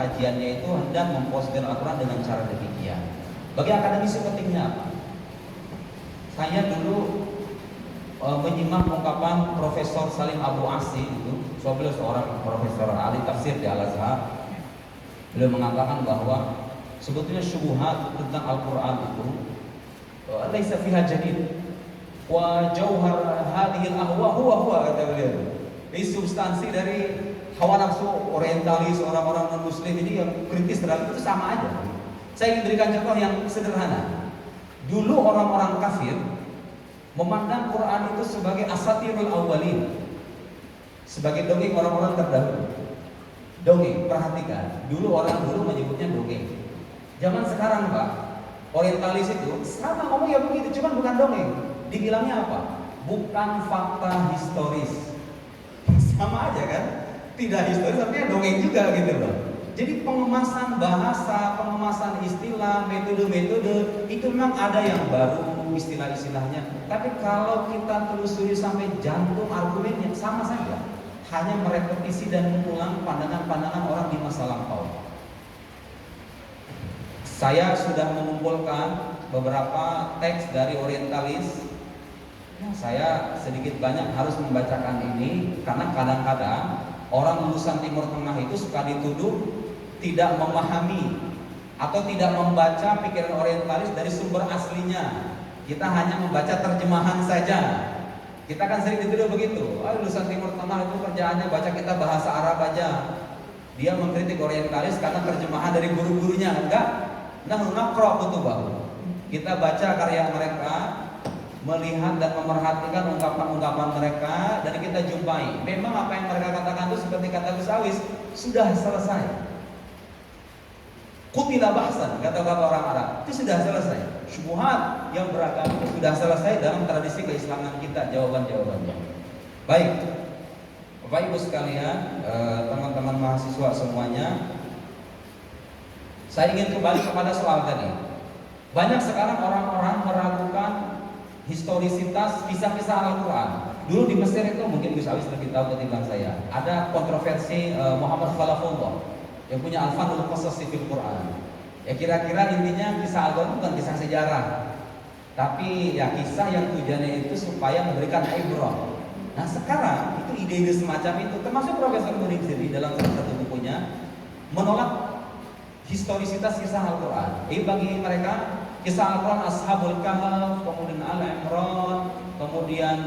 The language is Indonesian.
kajiannya itu hendak memposting Al-Quran dengan cara demikian. Bagi akademisi pentingnya apa? Saya dulu menyimak ungkapan Profesor Salim Abu Asi itu, beliau seorang profesor ahli tafsir di Al-Azhar. Beliau mengatakan bahwa sebetulnya syubhat tentang Al-Quran itu laisa fiha jadid wa jauhar hadhil ahwa huwa kata beliau. Ini substansi dari hawa nafsu orientalis orang-orang non muslim ini yang kritis terhadap itu sama aja. Saya ingin berikan contoh yang sederhana. Dulu orang-orang kafir memandang Quran itu sebagai asatirul awwalin, sebagai dongeng orang-orang terdahulu. Dongeng, perhatikan. Dulu orang dulu menyebutnya dongeng. Zaman sekarang Pak, orientalis itu sama ngomong ya begitu, cuman bukan dongeng. Dibilangnya apa? Bukan fakta historis. Sama aja kan? Tidak historis, artinya dongeng juga gitu loh. Jadi pengemasan bahasa, pengemasan istilah, metode-metode itu memang ada yang baru istilah-istilahnya. Tapi kalau kita telusuri sampai jantung argumennya sama saja, hanya merepetisi dan mengulang pandangan-pandangan orang di masa lampau. Saya sudah mengumpulkan beberapa teks dari orientalis. Saya sedikit banyak harus membacakan ini karena kadang-kadang orang lulusan Timur Tengah itu suka dituduh tidak memahami atau tidak membaca pikiran orientalis dari sumber aslinya. Kita hanya membaca terjemahan saja. Kita kan sering dituduh begitu. Lulusan Timur Tengah itu kerjaannya baca kitab bahasa Arab aja. Dia mengkritik orientalis karena terjemahan dari guru-gurunya. Enggak. Naqra kutubahu. Kita baca karya mereka, melihat dan memerhatikan ungkapan-ungkapan mereka, dan kita jumpai memang apa yang mereka katakan itu seperti kata Gus sudah selesai. Qutila bahsan, kata-kata orang Arab, itu sudah selesai. Syubhat yang beragam itu sudah selesai dalam tradisi keislaman kita, jawaban-jawabannya. Baik, Bapak Ibu sekalian, teman-teman mahasiswa semuanya, saya ingin kembali kepada soal tadi. Banyak sekarang orang-orang meragukan historisitas kisah-kisah Al-Quran. Dulu di Mesir itu mungkin Gus Awis lebih tahu ketimbang saya. Ada kontroversi Muhammad Khalafullah yang punya Al-Fanul Qasas fil Quran. Ya kira-kira intinya kisah Al-Quran bukan kisah sejarah, tapi ya kisah yang tujuannya itu supaya memberikan ibrah. Nah sekarang itu ide-ide semacam itu, termasuk Profesor Muniziri dalam salah satu bukunya menolak historisitas kisah Al-Quran. Bagi mereka kisah Al-Quran Ashabul Kahf, kemudian Al-Imran, kemudian